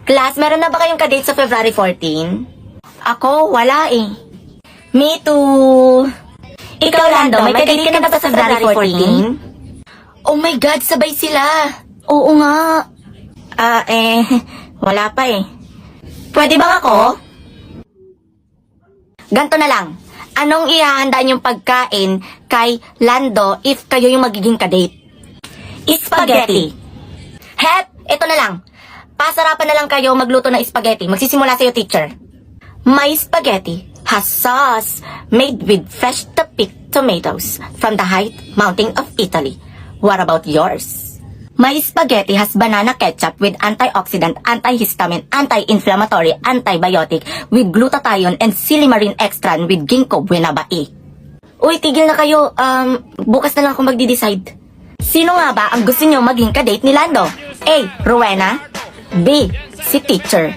Class, meron na ba kayong kadate sa February 14? Ako, wala eh. Me too. Ikaw, Lando, may kadate ka na ba sa February 14? Oh my God, sabay sila. Oo nga. Wala pa eh. Pwede ba ako? Ganto na lang. Anong ihahanda niyong pagkain kay Lando if kayo yung magiging kadate? Spaghetti. Hep, ito na lang. Pasarapan na lang kayo magluto ng spaghetti. Magsisimula sa'yo, teacher. My spaghetti has sauce made with fresh picked tomatoes from the high mountain of Italy. What about yours? My spaghetti has banana ketchup with antioxidant, antihistamine, anti-inflammatory, antibiotic, with glutathione and silimarin extract with ginkgo biloba E. Uy, tigil na kayo. Bukas na lang ako magdi-decide. Sino nga ba ang gusto nyo maging kadate ni Lando? A. Rowena. B. Si teacher.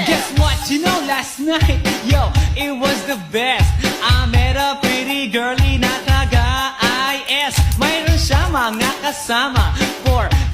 Guess what? You know, last night, yo, it was the best. I met a pretty girlie na taga-IS. Mayroon siya mga kasama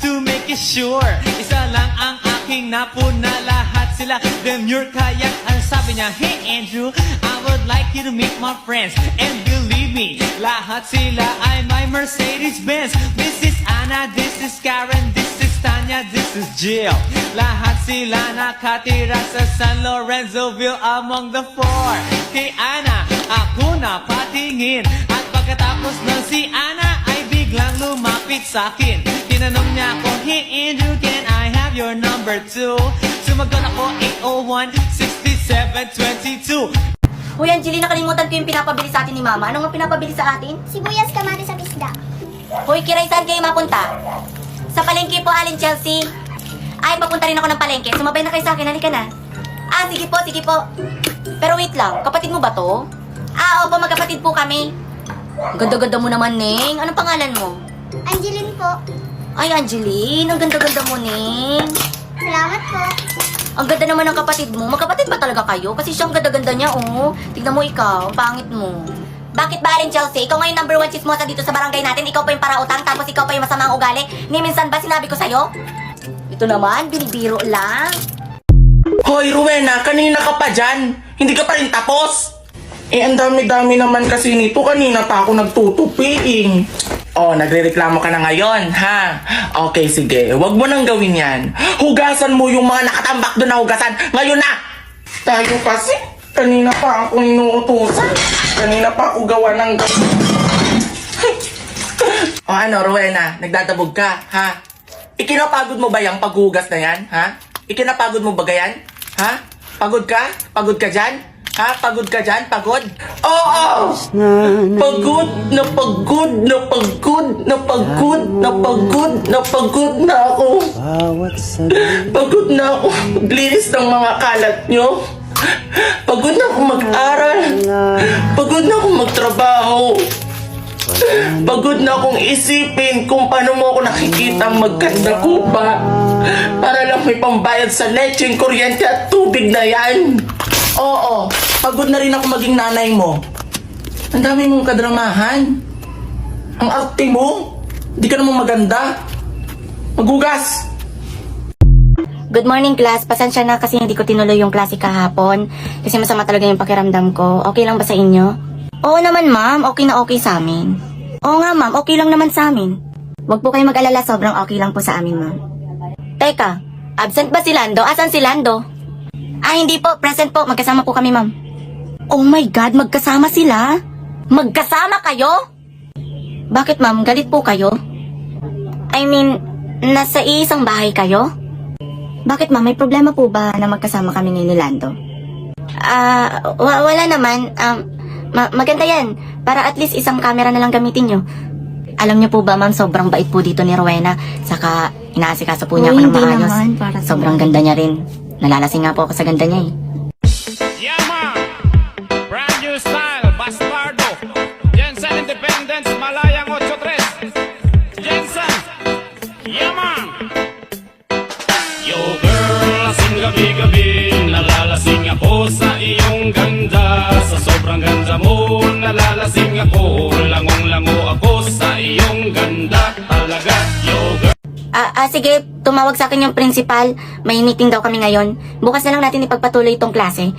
to make it sure. Isa lang ang aking napuna, lahat sila demure. Kaya ang sabi niya, hey Andrew, I would like you to meet my friends. And believe me, lahat sila ay my Mercedes-Benz. This is Anna, this is Karen, this is Tanya, this is Jill. Lahat sila nakatira sa San Lorenzoville among the four. Kay Anna, ako na patingin. At pagkatapos ng si Anna ay biglang lumapit sa akin. Tinanong niya ako, hey Andrew, can I have your number too? Sumagot ako, 801-6722. Uy, Angeline, nakalimutan ko yung pinapabili sa atin ni Mama. Ano nga pinapabili sa atin? Sibuyas, kamatis at isda. Uy, Kiray, saan kayo mapunta? Sa palengke po, Alin Chelsea. Ay, papunta rin ako ng palengke. Sumabay na kayo sa akin. Halika na. Sige po, sige po. Pero wait lang, kapatid mo ba to? Opo, magkapatid po kami. Ganda-ganda mo naman, Ning. Anong pangalan mo? Angeline po. Ay, Angeline, ang ganda-ganda mo, Ning. Salamat po. Ang ganda naman ng kapatid mo. Magkapatid ba talaga kayo? Kasi siyang ganda-ganda niya, oh. Tignan mo ikaw, ang pangit mo. Bakit ba, Alin Chelsea? Ikaw ngayon number 1 chismosa dito sa barangay natin. Ikaw pa yung parautang, tapos ikaw pa yung masamang ugali. Ni minsan ba sinabi ko sa'yo? Ito naman, binibiro lang. Hoy, Rowena, kanina ka pa dyan. Hindi ka pa rin tapos. Ang dami-dami naman kasi nito. Kanina pa ako nagtutupiing. Nagrereklamo ka na ngayon, ha? Okay, sige. Huwag mo nang gawin yan. Hugasan mo yung mga nakatambak doon na hugasan. Ngayon na! Tayo kasi, kanina pa ako inuutusan. Kanina pa ako gawa ng... Rowena? Nagdadabog ka, ha? Ikinapagod mo ba yung paghugas na yan, ha? Ikinapagod mo ba yan? Ha? Pagod ka? Pagod ka dyan? Ha? Pagod ka dyan? Pagod? Oo! Pagod na pagod na pagod na pagod na pagod na pagod na ako. Pagod na ako maglinis ng mga kalat nyo. Pagod na ako mag-aral. Pagod na ako magtrabaho. Pagod na akong isipin kung paano mo ako nakikita magkanda ko pa. Para lang may pambayad sa lecheng, kuryente at tubig na yan. Oo, pagod na rin ako maging nanay mo. Ang dami mong kadramahan. Ang arte mo. Di ka namang maganda. Maghugas. Good morning, class. Pasensya na kasi hindi ko tinuloy yung klase kahapon. Kasi masama talaga yung pakiramdam ko. Okay lang ba sa inyo? Oo naman, ma'am. Okay na okay sa amin. Oo nga, ma'am. Okay lang naman sa amin. Huwag po kayo mag-alala. Sobrang okay lang po sa amin, ma'am. Teka, absent ba si Lando? Asan si Lando? Hindi po. Present po. Magkasama po kami, ma'am. Oh my God, magkasama sila? Magkasama kayo? Bakit, ma'am? Galit po kayo? I mean, nasa iisang bahay kayo? Bakit, ma'am? May problema po ba na magkasama kami ni Lando? Wala naman. Maganda yan. Para at least isang camera na lang gamitin nyo. Alam niyo po ba, ma'am, sobrang bait po dito ni Rowena. Saka, inaasikaso po niya ako ng maayos. Sobrang ganda niya rin. Nalalasing nga po ako sa ganda niya eh. Yeah, man! Brand new style, Bastardo. Jensen Independence, Malayang 83. Jensen! Yeah, man! Yo, girl, lasing gabi-gabi. Nalalasing ako sa iyong ganda. Sa sobrang ganda mo, nalalasing ako. Langong-lango ako sa iyong ganda. Talaga, yo, Sige, tumawag sa akin yung principal. May meeting daw kami ngayon. Bukas na lang natin ipagpatuloy itong klase.